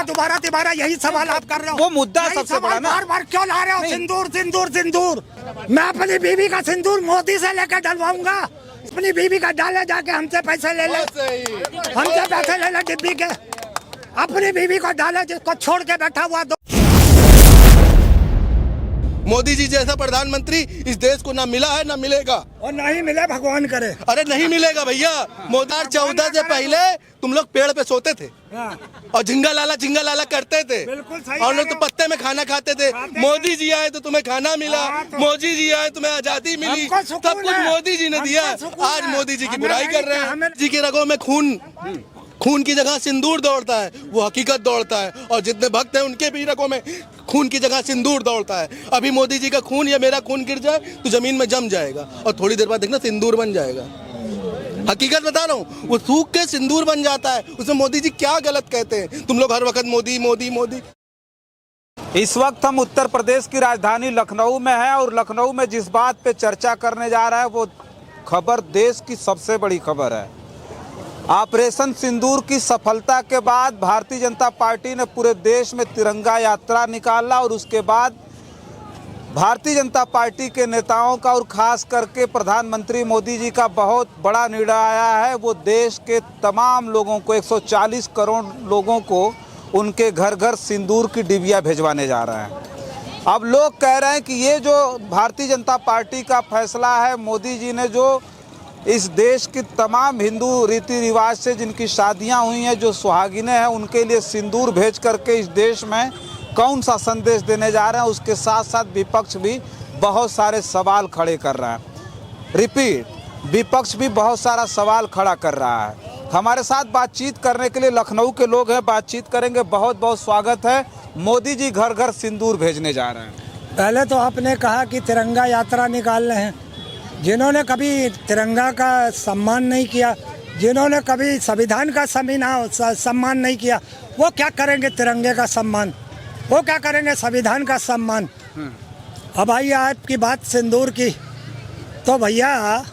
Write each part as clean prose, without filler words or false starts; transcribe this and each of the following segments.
दोबारा यही सवाल आप कर रहे हो। वो मुद्दा सबसे बड़ा ना, बार बार क्यों ला रहे हो? सिंदूर सिंदूर सिंदूर, मैं अपनी बीवी का सिंदूर मोदी से लेकर डलवाऊंगा। अपनी बीवी का डाले जाके हमसे पैसे ले ले, हमसे पैसे ले ले डिब्बी के, अपनी बीवी को डाले जिसको छोड़ के बैठा हुआ। मोदी जी जैसा प्रधानमंत्री इस देश को ना मिला है ना मिलेगा, और नहीं मिले भगवान करे। अरे नहीं मिलेगा भैया। मोदी 2014 से पहले तुम लोग पेड़ पे सोते थे और झिंगा लाला करते थे, और लोग तो पत्ते में खाना खाते थे। मोदी जी आए तो तुम्हें खाना मिला, मोदी जी आए तुम्हें आजादी मिली, सब कुछ मोदी जी ने दिया। आज मोदी जी की बुराई कर रहे हैं। जी के रगों में खून की जगह सिंदूर दौड़ता है, वो हकीकत दौड़ता है। और जितने भक्त हैं उनके भी रगों में खून की जगह सिंदूर दौड़ता है। अभी मोदी जी का खून या मेरा खून गिर जाए तो जमीन में जम जाएगा, और थोड़ी देर बाद देखना सिंदूर बन जाएगा। हकीकत बता रहा हूँ, वो सूख के सिंदूर बन जाता है। उसमें मोदी जी क्या गलत कहते हैं? तुम लोग हर वक्त मोदी मोदी मोदी। इस वक्त हम उत्तर प्रदेश की राजधानी लखनऊ में हैं, और लखनऊ में जिस बात पे चर्चा करने जा रहा है वो खबर देश की सबसे बड़ी खबर है। ऑपरेशन सिंदूर की सफलता के बाद भारतीय जनता पार्टी ने पूरे देश में तिरंगा यात्रा निकाला, और उसके बाद भारतीय जनता पार्टी के नेताओं का और खास करके प्रधानमंत्री मोदी जी का बहुत बड़ा निर्णय आया है। वो देश के तमाम लोगों को, 140 करोड़ लोगों को उनके घर घर सिंदूर की डिबिया भिजवाने जा रहे हैं। अब लोग कह रहे हैं कि ये जो भारतीय जनता पार्टी का फैसला है, मोदी जी ने जो इस देश की तमाम हिंदू रीति रिवाज से जिनकी शादियां हुई हैं, जो सुहागिनें हैं, उनके लिए सिंदूर भेज करके इस देश में कौन सा संदेश देने जा रहे हैं। उसके साथ साथ विपक्ष भी बहुत सारे सवाल खड़े कर रहा है। रिपीट, विपक्ष भी बहुत सारा सवाल खड़ा कर रहा है। हमारे साथ बातचीत करने के लिए लखनऊ के लोग हैं, बातचीत करेंगे। बहुत बहुत स्वागत है। मोदी जी घर घर सिंदूर भेजने जा रहे हैं। पहले तो आपने कहा कि तिरंगा यात्रा निकाल रहे हैं। जिन्होंने कभी तिरंगा का सम्मान नहीं किया, जिन्होंने कभी संविधान का सम्मान नहीं किया, वो क्या करेंगे तिरंगे का सम्मान? वो क्या करेंगे संविधान का सम्मान? अब आइए आपकी बात सिंदूर की, तो भैया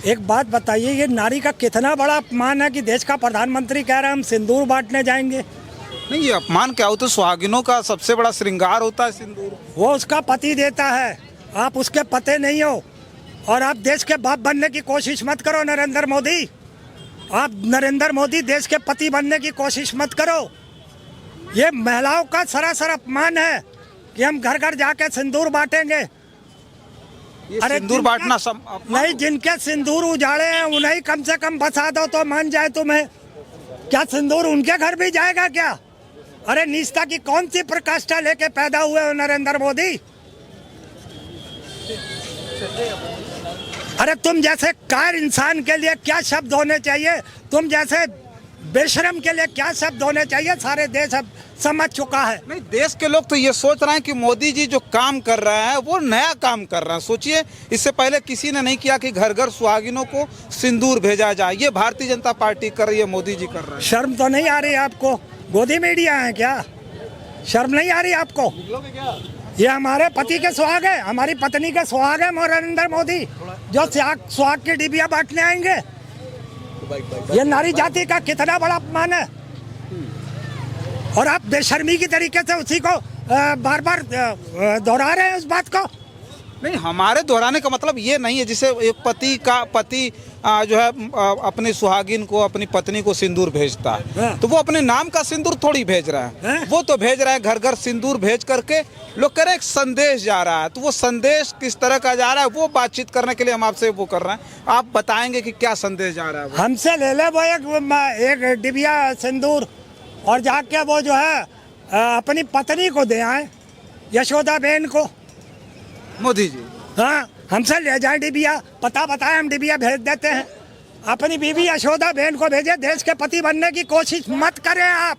एक बात बताइए, ये नारी का कितना बड़ा अपमान है कि देश का प्रधानमंत्री कह रहा है हम सिंदूर बांटने जाएंगे। नहीं, ये अपमान क्या होता है? सुहागिनों का सबसे बड़ा श्रृंगार होता है सिंदूर। वो उसका पति देता है, आप उसके पति नहीं हो। और आप देश के बाप बनने की कोशिश मत करो नरेंद्र मोदी। आप नरेंद्र मोदी देश के पति बनने की कोशिश मत करो। ये महिलाओं का सरासर अपमान है कि हम घर घर जाके सिंदूर बांटेंगे। अरे सिंदूर बांटना नहीं, जिनके सिंदूर उजाड़े हैं उन्हें कम से कम बसा दो तो मान जाए तुम्हें। क्या सिंदूर उनके घर भी जाएगा क्या? अरे नीचता की कौन सी प्रकाष्ठा लेके पैदा हुए हो नरेंद्र मोदी? अरे तुम जैसे कायर इंसान के लिए क्या शब्द होने चाहिए, तुम जैसे बेशरम के लिए क्या शब्द होने चाहिए, सारे देश अब समझ चुका है। नहीं, देश के लोग तो ये सोच रहे हैं कि मोदी जी जो काम कर रहे हैं वो नया काम कर रहे हैं। सोचिए, इससे पहले किसी ने नहीं किया कि घर घर सुहागिनों को सिंदूर भेजा जाए। ये भारतीय जनता पार्टी कर रही है, मोदी जी कर रहे हैं। शर्म तो नहीं आ रही आपको? गोदी मीडिया है क्या? शर्म नहीं आ रही आपको? ये हमारे पति के सुहाग है, हमारी पत्नी के सुहाग है नरेंद्र मोदी, जो सुहाग की डिबिया बांटने आएंगे। ये नारी जाति का कितना बड़ा अपमान है। और आप बेशर्मी की तरीके से उसी को बार बार दोहरा रहे हैं उस बात को। नहीं, हमारे दोहराने का मतलब ये नहीं है। जिसे एक पति जो है अपनी सुहागिन को, अपनी पत्नी को सिंदूर भेजता है, तो वो अपने नाम का सिंदूर थोड़ी भेज रहा है। वो तो भेज रहा है घर घर सिंदूर भेज करके। लोग कह रहे हैं एक संदेश जा रहा है, तो वो संदेश किस तरह का जा रहा है वो बातचीत करने के लिए हम आपसे वो कर रहे हैं। आप बताएंगे कि क्या संदेश जा रहा है? हमसे ले ले वो एक डिबिया सिंदूर, और जाके वो जो है अपनी पत्नी को दे आए, यशोदा बहन को। मोदी जी हाँ, हमसे ले जाए डिबिया, पता बताए, हम डिबिया भेज देते हैं। अपनी बीवी यशोदा बहन को भेजे। देश के पति बनने की कोशिश मत करें आप।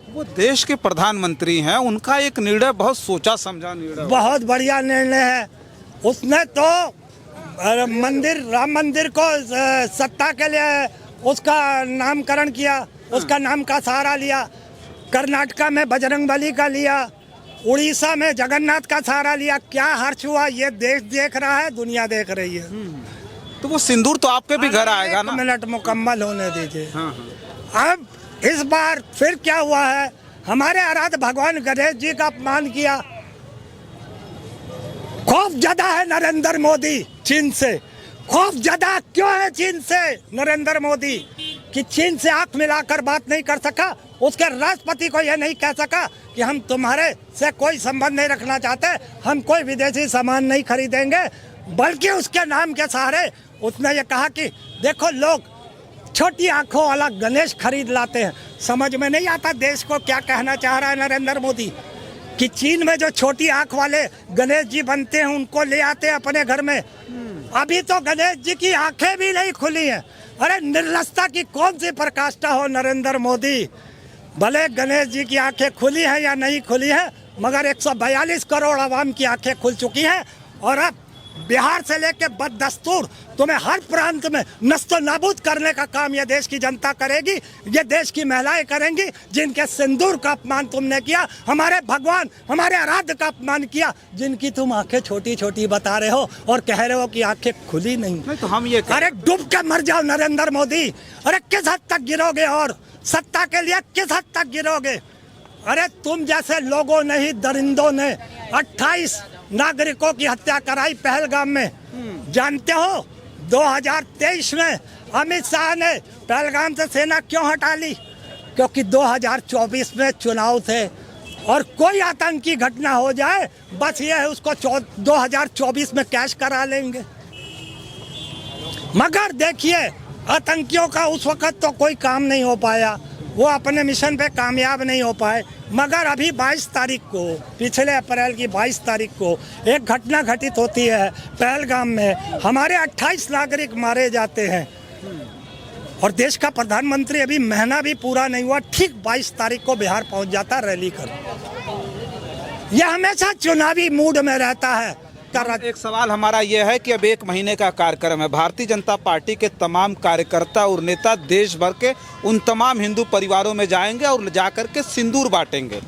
वो देश के प्रधानमंत्री हैं, उनका एक निर्णय बहुत सोचा समझा निर्णय, बहुत बढ़िया निर्णय है। उसने तो राम मंदिर को सत्ता के लिए उसका नामकरण किया, उसका नाम का सहारा लिया। कर्नाटका में बजरंगबली का लिया, उड़ीसा में जगन्नाथ का सहारा लिया। क्या हर्ष हुआ? ये देश देख रहा है, दुनिया देख रही है। तो वो सिंदूर तो आपके भी घर आएगा ना? 1 मिनट मुकम्मल होने दीजिए। हाँ। अब इस बार फिर क्या हुआ है, हमारे आराध्य भगवान गणेश जी का अपमान किया। खौफ ज्यादा है नरेंद्र मोदी चीन से। खौफ ज्यादा क्यों है चीन से नरेंद्र मोदी, कि चीन से आंख मिलाकर बात नहीं कर सका, उसके राष्ट्रपति को यह नहीं कह सका कि हम तुम्हारे से कोई संबंध नहीं रखना चाहते, हम कोई विदेशी सामान नहीं खरीदेंगे, बल्कि उसके नाम के सहारे उसने ये कहा कि देखो लोग छोटी आंखों वाला गणेश खरीद लाते हैं। समझ में नहीं आता देश को क्या कहना चाह रहा है नरेंद्र मोदी, कि चीन में जो छोटी आंख वाले गणेश जी बनते हैं उनको ले आते हैं अपने घर में। अभी तो गणेश जी की आंखें भी नहीं खुली हैं। अरे निर्लजता की कौन सी पराकाष्ठा हो नरेंद्र मोदी। भले गणेश जी की आंखें खुली हैं या नहीं खुली हैं, मगर 142 करोड़ आवाम की आंखें खुल चुकी हैं। और अब बिहार से लेकर बददस्तूर तुम्हें हर प्रांत में नस्तो नाबूद करने का काम ये देश की जनता करेगी, ये देश की महिलाएं करेंगी, जिनके सिंदूर का अपमान तुमने किया, हमारे भगवान हमारे आराध्य का अपमान किया, जिनकी तुम आंखें छोटी छोटी बता रहे हो और कह रहे हो कि आंखें खुली नहीं। तो हम ये अरे डूब के मर जाओ नरेंद्र मोदी। अरे किस हद तक गिरोगे और सत्ता के लिए किस हद तक गिरोगे। अरे तुम जैसे लोगों ने ही दरिंदों ने 28 नागरिकों की हत्या कराई पहलगाम में। जानते हो 2023 में अमित शाह ने पहलगाम से सेना क्यों हटा ली, क्योंकि 2024 में चुनाव थे और कोई आतंकी घटना हो जाए बस ये है उसको 2024 में कैश करा लेंगे। मगर देखिए आतंकियों का उस वक्त तो कोई काम नहीं हो पाया, वो अपने मिशन पे कामयाब नहीं हो पाए। मगर अभी 22 तारीख को, पिछले अप्रैल की 22 तारीख को एक घटना घटित होती है पहलगाम में, हमारे 28 नागरिक मारे जाते हैं और देश का प्रधानमंत्री अभी महीना भी पूरा नहीं हुआ, ठीक 22 तारीख को बिहार पहुंच जाता रैली कर। यह हमेशा चुनावी मूड में रहता है। एक सवाल हमारा यह है कि अब 1 महीने का कार्यक्रम है, भारतीय जनता पार्टी के तमाम कार्यकर्ता और नेता देश भर के उन तमाम हिंदू परिवारों में जाएंगे और जाकर के सिंदूर बांटेंगे।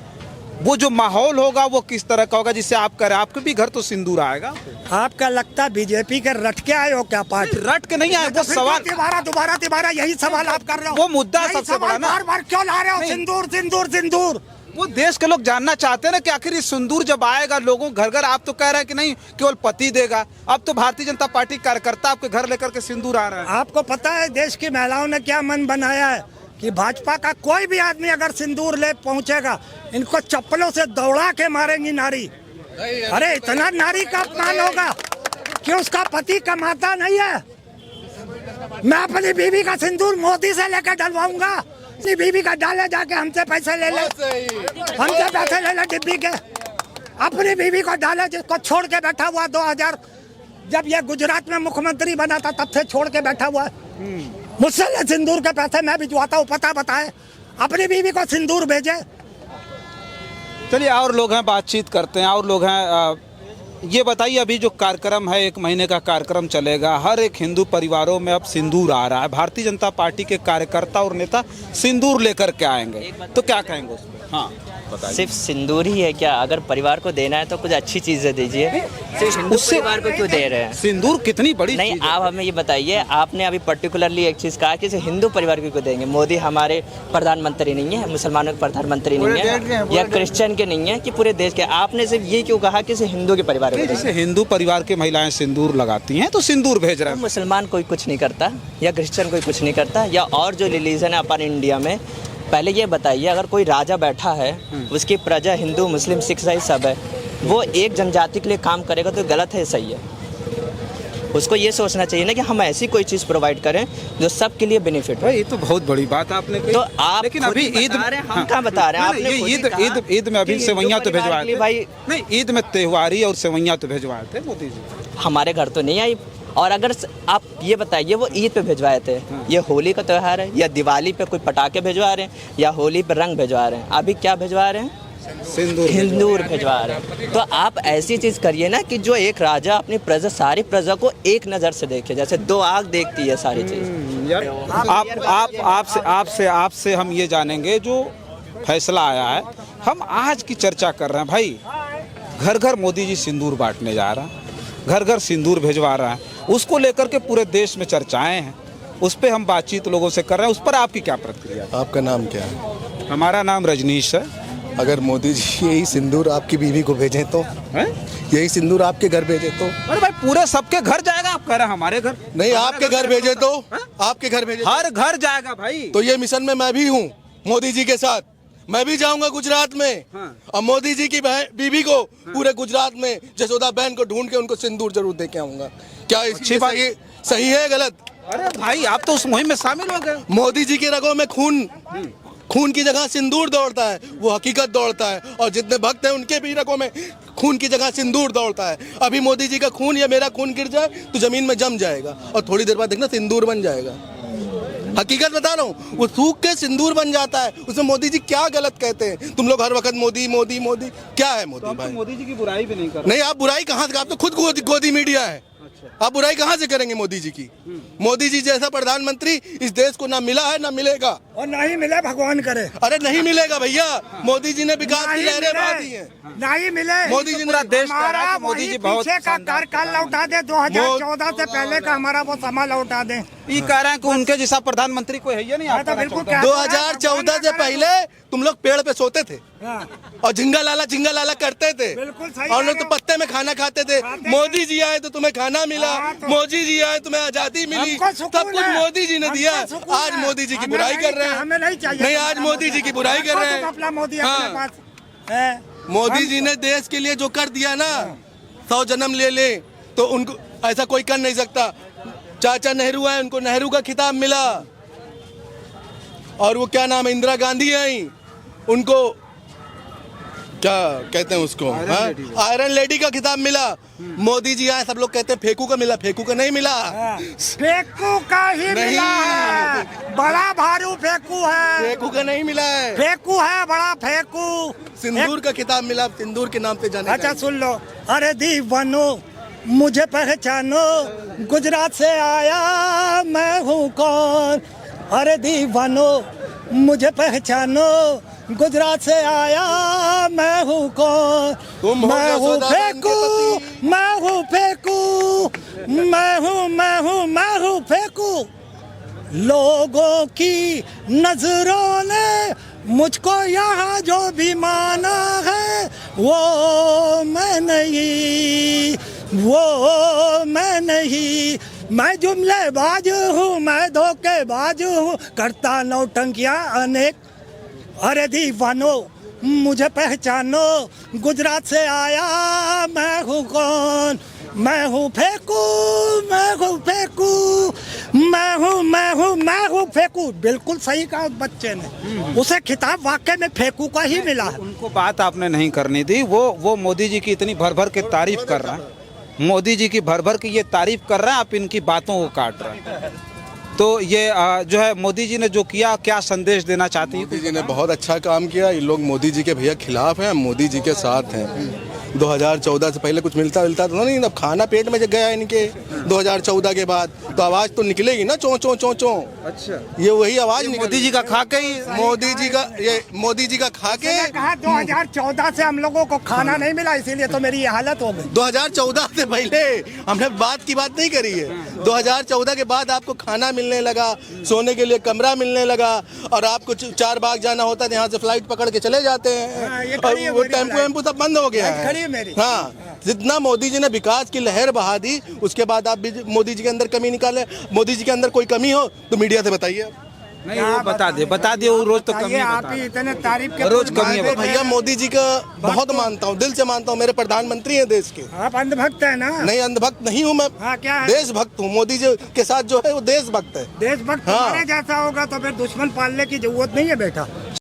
वो जो माहौल होगा वो किस तरह का होगा, जिससे आप करें आपके भी घर तो सिंदूर आएगा। आपका लगता बीजेपी के रट के आए हो क्या पार्टी? रट के नहीं आए, वो सवाल दोबारा यही सवाल आप कर रहे हो। वो मुद्दा सबसे बड़ा ना, बार क्यों ला रहे हो सिंदूर सिंदूर सिंदूर। वो देश के लोग जानना चाहते हैं ना कि आखिर ये सिंदूर जब आएगा लोगों घर घर, आप तो कह रहे हैं कि नहीं केवल पति देगा, अब तो भारतीय जनता पार्टी कार्यकर्ता आपके घर लेकर के सिंदूर आ रहा है। आपको पता है देश की महिलाओं ने क्या मन बनाया है कि भाजपा का कोई भी आदमी अगर सिंदूर ले पहुंचेगा इनको चप्पलों से दौड़ा के मारेंगी नारी। अरे इतना नारी का अपमान होगा कि उसका पति कमाता नहीं है। मैं अपनी बीवी का सिंदूर मोदी से लेकर डलवाऊंगा, अपनी बीवी का डाले जाके हमसे पैसे ले ले, हमसे पैसे ले ले डिब्बी के, अपनी बीवी को डाले जिसको छोड़ के बैठा हुआ 2000 जब ये गुजरात में मुख्यमंत्री बना था तब से छोड़ के बैठा हुआ है। मुझसे ले सिंदूर के पैसे, मैं भिजवाता हूँ, पता बताए, अपनी बीवी को सिंदूर भेजे। चलिए और लोग हैं, बातचीत करते हैं और लोग हैं। ये बताइए अभी जो कार्यक्रम है 1 महीने का कार्यक्रम चलेगा, हर एक हिंदू परिवारों में अब सिंदूर आ रहा है, भारतीय जनता पार्टी के कार्यकर्ता और नेता सिंदूर लेकर के आएंगे, तो क्या कहेंगे उस पर? हाँ बताइए। सिर्फ सिंदूर ही है क्या? अगर परिवार को देना है तो कुछ अच्छी चीजें दीजिए, सिर्फ हिंदू परिवार को क्यों दे रहे हैं? सिंदूर कितनी बड़ी नहीं, आप हमें ये बताइए, आपने अभी पर्टिकुलरली एक चीज कहा कि सिर्फ हिंदू परिवार को क्यों देंगे? मोदी हमारे प्रधानमंत्री नहीं है, मुसलमानों के प्रधानमंत्री नहीं है या क्रिश्चियन के नहीं है कि पूरे देश के? आपने सिर्फ ये क्यों कहा कि सिर्फ हिंदू के परिवार को? जैसे हिंदू परिवार की महिलाएं सिंदूर लगाती हैं तो सिंदूर भेज रहे हैं। मुसलमान कोई कुछ नहीं करता या क्रिश्चियन कोई कुछ नहीं करता या और जो रिलीजन है अपन इंडिया में। पहले ये बताइए, अगर कोई राजा बैठा है उसकी प्रजा हिंदू मुस्लिम सिख ईसाई सब है, वो एक जनजाति के लिए काम करेगा तो गलत है सही है? उसको ये सोचना चाहिए ना कि हम ऐसी कोई चीज़ प्रोवाइड करें जो सबके लिए बेनिफिट हो। ये तो बहुत बड़ी बात आपने कही। तो आप लेकिन अभी ईद हम कहाँ बता रहे हैं? आपने ईद में अभी सेवैयां तो भिजवाए थे भाई। नहीं, ईद में त्योहारी और सेवैयां तो भिजवाए थे मोदी जी। हमारे घर तो नहीं आई। और अगर आप ये बताइए, वो ईद पे भिजवाए थे, ये होली का त्यौहार है या दिवाली पे कोई पटाखे भिजवा रहे हैं या होली पे रंग भिजवा रहे हैं? अभी क्या भिजवा रहे हैं? सिंदूर भिजवा रहे हैं। तो आप ऐसी चीज़ करिए ना कि जो एक राजा अपनी प्रजा, सारी प्रजा को एक नज़र से देखे, जैसे 2 आँख देखती है सारी चीज़। आपसे हम ये जानेंगे जो फैसला आया है, हम आज की चर्चा कर रहे हैं भाई, घर घर मोदी जी सिंदूर बांटने जा रहा है, घर घर सिंदूर भिजवा रहा है, उसको लेकर के पूरे देश में चर्चाएं हैं। उस पर हम बातचीत लोगों से कर रहे हैं। उस पर आपकी क्या प्रतिक्रिया है? आपका नाम क्या है? हमारा नाम रजनीश है। अगर मोदी जी यही सिंदूर आपकी बीवी को भेजें तो, हैं? यही सिंदूर आपके घर भेजे तो? अरे भाई पूरे सबके घर जाएगा, आप कह रहे हैं हमारे घर? नहीं, आपके घर भेजे तो, आपके घर भेजे हर घर जाएगा भाई। तो ये मिशन में मैं भी हूँ मोदी जी के साथ। मैं भी जाऊंगा गुजरात में और मोदी जी की बीवी को पूरे गुजरात में जसोदा बहन को ढूंढ के उनको सिंदूर जरूर दे के आऊंगा। क्या अच्छी बात। ये सही है गलत? अरे भाई आप तो उस मुहिम में शामिल हो गए। मोदी जी के रगों में खून की जगह सिंदूर दौड़ता है, वो हकीकत दौड़ता है। और जितने भक्त हैं उनके भी रगों में खून की जगह सिंदूर दौड़ता है। अभी मोदी जी का खून या मेरा खून गिर जाए तो जमीन में जम जाएगा और थोड़ी देर बाद देखना सिंदूर बन जाएगा। हकीकत बता रहा हूँ, वो सूख के सिंदूर बन जाता है। उसमें मोदी जी क्या गलत कहते हैं? तुम लोग हर वक्त मोदी मोदी मोदी, क्या है मोदी भाई? मोदी जी की बुराई भी नहीं कर नहीं, आप बुराई कहाँ से? आप तो खुद गोदी मीडिया है। आप बुराई कहाँ से करेंगे मोदी जी की? मोदी जी जैसा प्रधानमंत्री इस देश को ना मिला है ना मिलेगा, और नहीं मिले भगवान करे। अरे नहीं मिलेगा भैया। मोदी जी ने विकास की लहरें बांधी हैं। नहीं मिले। मोदी जी ने पूरा देश कह रहा है हमारा कि मोदी जी वही बहुत पीछे का कार्यकाल लौटा दे, 2014 से पहले का हमारा वो समय लौटा दे। ये कह रहे हैं कि उनके जैसा प्रधानमंत्री कोई है ही नहीं। हाँ, तो बिल्कुल क्या- 2014 से पहले तुम लोग पेड़ पे सोते थे और झिंगा लाला करते थे, बिल्कुल सही और लोग कह तो रहे हो। पत्ते में खाना खाते थे। मोदी जी आए तो तुम्हें खाना मिला, हाँ, तो- मोदी जी आए तुम्हें आजादी मिली, हमको सब सुकून कुछ है। मोदी जी ने दिया। हमको सुकून आज है। मोदी जी की हमें बुराई नहीं कर रहे हमें नहीं चाहिए। हैं। नहीं, आज मोदी जी की बुराई कर रहे हमको तो अपना मोदी हैं। अपने हाँ, पास है। मोदी जी ने देश के लिए जो कर दिया ना, 100 जन्म ले ले तो उनको ऐसा कोई कर नहीं सकता। चाचा नेहरू आए, उनको नेहरू का खिताब मिला। और वो क्या नाम है, इंदिरा गांधी आई, उनको क्या कहते हैं उसको, आयरन लेडी का खिताब मिला। मोदी जी आए, सब लोग कहते हैं फेकू का मिला, फेकू का नहीं मिला। फेकू का ही नहीं। मिला है। बड़ा भारू फेकू है। फेकू का नहीं मिला है, फेकू है, बड़ा फेकू। सिंदूर का खिताब मिला। सिंदूर के नाम पे जाने अच्छा सुन लो। अरे दीवानो मुझे पहचानो, गुजरात से आया मैं हूँ कौन। अरे दीवानो मुझे पहचानो, गुजरात से आया मैं हूँ कौन। तुम हो मैं हूँ यशोदा बहन के फेकू, पति। मैं हूँ फेकू, मैं हूँ फेकू। लोगों की नजरों ने मुझको यहाँ जो भी माना है, वो मैं नहीं, वो मैं नहीं। मैं जुमलेबाज हूँ, मैं धोखेबाज हूँ, करता नौटंकियाँ अनेक। अरे दीवानो मुझे पहचानो, गुजरात से आया मैं हूँ कौन। मैं हूँ फेकू, मैं हूँ फेकू, मैं हूँ फेकू। बिल्कुल सही कहा बच्चे ने। उसे खिताब वाकई में फेकू का ही मिला है। उनको बात आपने नहीं करनी थी। वो मोदी जी की इतनी भर भर के तारीफ कर रहा है। मोदी जी की भर भर के ये तारीफ कर रहे हैं, आप इनकी बातों को काट रहे हैं। तो ये जो है मोदी जी ने जो किया, क्या संदेश देना चाहती हैं? मोदी जी ने बहुत अच्छा काम किया। ये लोग मोदी जी के भैया खिलाफ हैं, मोदी जी के साथ हैं। 2014 से पहले कुछ मिलता तो नहीं, अब खाना पेट में गया इनके 2014 के बाद, तो आवाज तो निकलेगी ना, चों चों चों चों। अच्छा, ये वही आवाज मोदी जी का खा के ही, मोदी जी का खा के। मैंने कहा 2014 से हम लोगों को खाना नहीं मिला, इसीलिए तो मेरी ये हालत हो गई। 2014 से पहले हमने बात नहीं करी है। 2014 के बाद आपको खाना मिलने लगा, सोने के लिए कमरा मिलने लगा, और आपको 4 बाग जाना होता है, यहाँ से फ्लाइट पकड़ के चले जाते हाँ, ये हैं, खड़ी है और वो मेरी टेम्पो फ्लाइट। वेम्पो सब बंद हो गया खड़ी है है मेरी। हाँ, जितना मोदी जी ने विकास की लहर बहा दी, उसके बाद आप भी मोदी जी के अंदर कमी निकाले। मोदी जी के अंदर कोई कमी हो तो मीडिया से बताइए। नहीं वो बता दिए, वो रोज तो कमी बताइए, आप बता ही रहे हैं। इतने तारीफ के रोज कमी है। मैं भैया मोदी जी का बहुत मानता हूँ, दिल से मानता हूँ। मेरे प्रधानमंत्री हैं देश के। आप अंधभक्त है ना? नहीं, अंधभक्त नहीं हूँ मैं। हाँ, क्या है? देशभक्त हूँ। मोदी जी के साथ जो है वो देशभक्त है। देशभक्त हाँ। तुम्हारे जैसा होगा तो फिर दुश्मन पालने की जरूरत नहीं है बेटा।